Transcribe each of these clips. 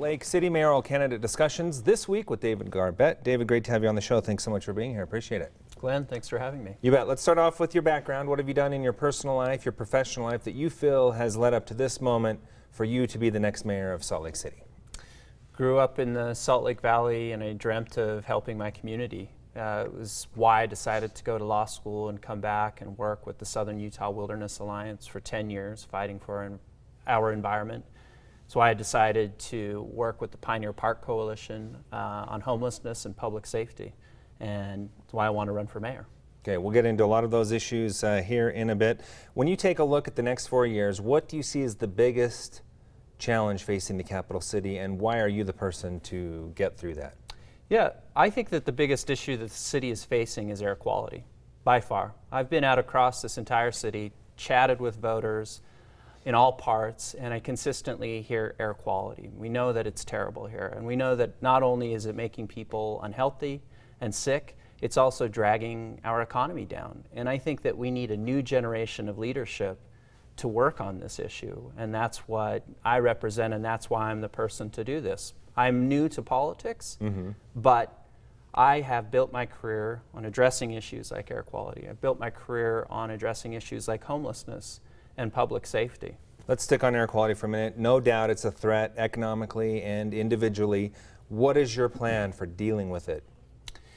Lake City mayoral candidate discussions this week with David Garbett. David, great to have you on the show. Thanks so much for being here. Appreciate it. Glenn, thanks for having me. You bet. Let's start off with your background. What have you done in your personal life, your professional life that you feel has led up to this moment for you to be the next mayor of Salt Lake City? Grew up in the Salt Lake Valley and I dreamt of helping my community. It was why I decided to go to law school and come back and work with the Southern Utah Wilderness Alliance for 10 years, fighting for our environment. That's why I decided to work with the Pioneer Park Coalition on homelessness and public safety, and that's why I want to run for mayor. Okay, we'll get into a lot of those issues here in a bit. When you take a look at the next 4 years, what do you see as the biggest challenge facing the capital city, and why are you the person to get through that? Yeah, I think that the biggest issue that the city is facing is air quality, by far. I've been out across this entire city, chatted with voters in all parts, and I consistently hear air quality. We know that it's terrible here, and we know that not only is it making people unhealthy and sick, it's also dragging our economy down. And I think that we need a new generation of leadership to work on this issue, and that's what I represent, and that's why I'm the person to do this. I'm new to politics, but I have built my career on addressing issues like air quality. I've built my career on addressing issues like homelessness and public safety. Let's stick on air quality for a minute. No doubt it's a threat economically and individually. What is your plan for dealing with it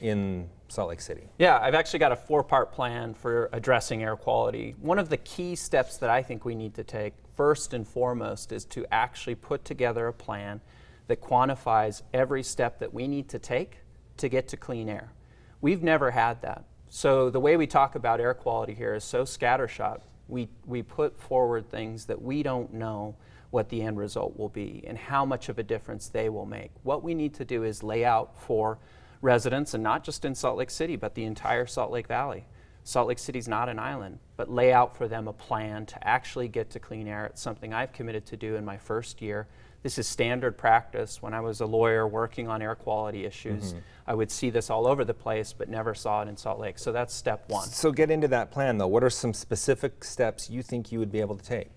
in Salt Lake City? Yeah, I've actually got a 4-part plan for addressing air quality. One of the key steps that I think we need to take, first and foremost, is to actually put together a plan that quantifies every step that we need to take to get to clean air. We've never had that. So the way we talk about air quality here is so scattershot. We put forward things that we don't know what the end result will be and how much of a difference they will make. What we need to do is lay out for residents, and not just in Salt Lake City, but the entire Salt Lake Valley. Salt Lake City's not an island, but lay out for them a plan to actually get to clean air. It's something I've committed to do in my first year. This is standard practice. When I was a lawyer working on air quality issues, I would see this all over the place, but never saw it in Salt Lake. So that's step one. So get into that plan, though. What are some specific steps you think you would be able to take?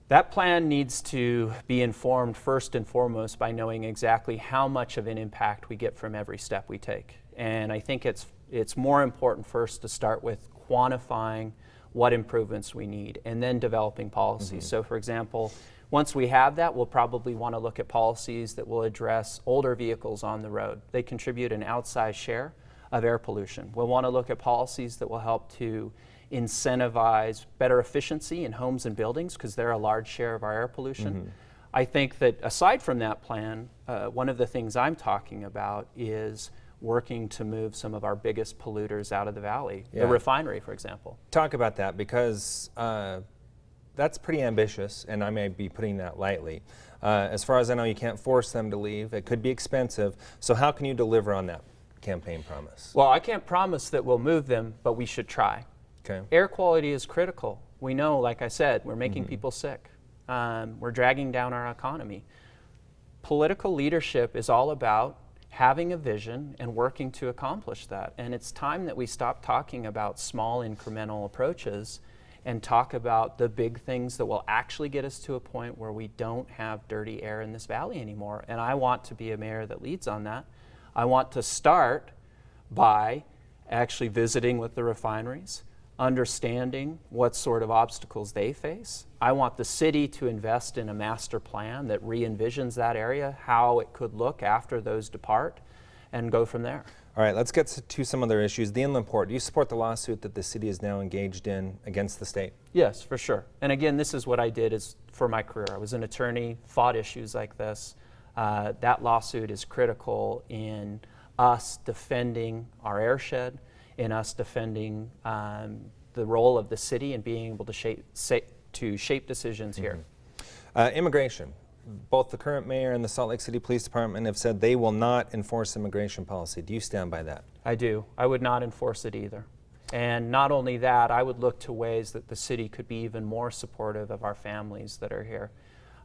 That plan needs to be informed first and foremost by knowing exactly how much of an impact we get from every step we take. And I think it's more important first to start with quantifying what improvements we need and then developing policies. So for example, once we have that, we'll probably want to look at policies that will address older vehicles on the road. They contribute an outsized share of air pollution. We'll want to look at policies that will help to incentivize better efficiency in homes and buildings, because they're a large share of our air pollution. I think that aside from that plan, one of the things I'm talking about is working to move some of our biggest polluters out of the valley, the refinery, for example. Talk about that, because that's pretty ambitious, and I may be putting that lightly. As far as I know, you can't force them to leave. It could be expensive. So how can you deliver on that campaign promise? Well, I can't promise that we'll move them, but we should try. Okay. Air quality is critical. We know, like I said, we're making people sick. We're dragging down our economy. Political leadership is all about having a vision and working to accomplish that. And it's time that we stop talking about small incremental approaches and talk about the big things that will actually get us to a point where we don't have dirty air in this valley anymore. And I want to be a mayor that leads on that. I want to start by actually visiting with the refineries, understanding what sort of obstacles they face. I want the city to invest in a master plan that re-envisions that area, how it could look after those depart, and go from there. All right, let's get to some other issues. The inland port, do you support the lawsuit that the city is now engaged in against the state? Yes, for sure. And again, this is what I did for my career. I was an attorney, fought issues like this. That lawsuit is critical in us defending our airshed, in us defending the role of the city and being able to shape decisions here. Immigration. Both the current mayor and the Salt Lake City Police Department have said they will not enforce immigration policy. Do you stand by that? I do. I would not enforce it either. And not only that, I would look to ways that the city could be even more supportive of our families that are here.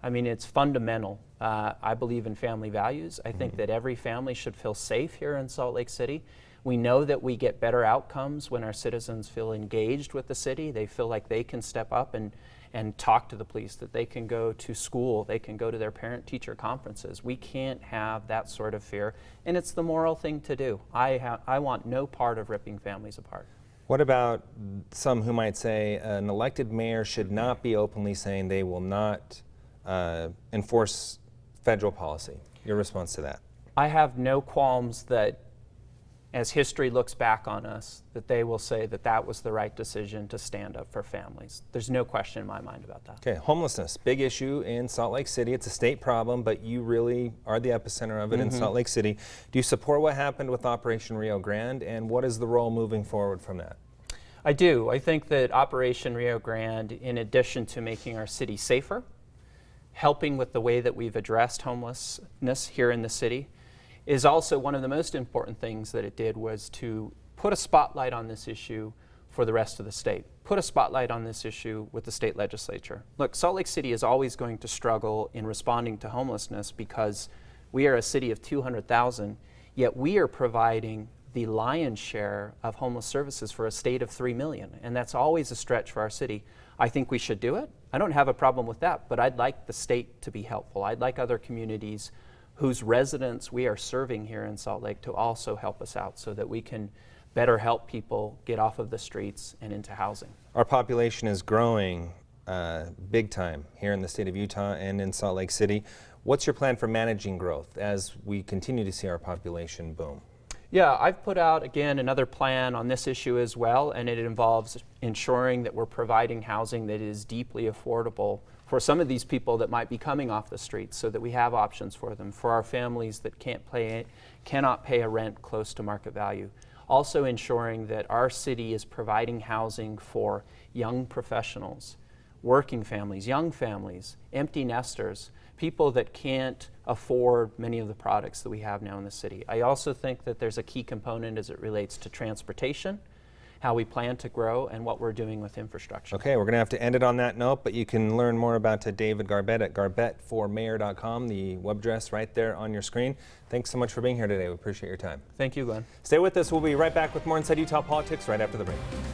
I mean, it's fundamental. I believe in family values. I think that every family should feel safe here in Salt Lake City. We know that we get better outcomes when our citizens feel engaged with the city. They feel like they can step up and and talk to the police, that they can go to school, they can go to their parent-teacher conferences. We can't have that sort of fear, and it's the moral thing to do. I want no part of ripping families apart. What about some who might say an elected mayor should not be openly saying they will not enforce federal policy? Your response to that? I have no qualms that, as history looks back on us, that they will say that that was the right decision to stand up for families. There's no question in my mind about that. Okay, homelessness, big issue in Salt Lake City. It's a state problem, but you really are the epicenter of it in Salt Lake City. Do you support what happened with Operation Rio Grande, and what is the role moving forward from that? I do. I think that Operation Rio Grande, in addition to making our city safer, helping with the way that we've addressed homelessness here in the city, is also one of the most important things that it did was to put a spotlight on this issue for the rest of the state. Put a spotlight on this issue with the state legislature. Look, Salt Lake City is always going to struggle in responding to homelessness because we are a city of 200,000, yet we are providing the lion's share of homeless services for a state of 3 million, and that's always a stretch for our city. I think we should do it. I don't have a problem with that, but I'd like the state to be helpful. I'd like other communities whose residents we are serving here in Salt Lake to also help us out so that we can better help people get off of the streets and into housing. Our population is growing big time here in the state of Utah and in Salt Lake City. What's your plan for managing growth as we continue to see our population boom? Yeah, I've put out, again, another plan on this issue as well, and it involves ensuring that we're providing housing that is deeply affordable for some of these people that might be coming off the streets so that we have options for them, for our families that cannot pay a rent close to market value. Also ensuring that our city is providing housing for young professionals, working families, young families, empty nesters, people that can't afford many of the products that we have now in the city. I also think that there's a key component as it relates to transportation, how we plan to grow, and what we're doing with infrastructure. Okay, we're going to have to end it on that note, but you can learn more about David Garbett at garbettformayor.com, the web address right there on your screen. Thanks so much for being here today. We appreciate your time. Thank you, Glenn. Stay with us. We'll be right back with more Inside Utah Politics right after the break.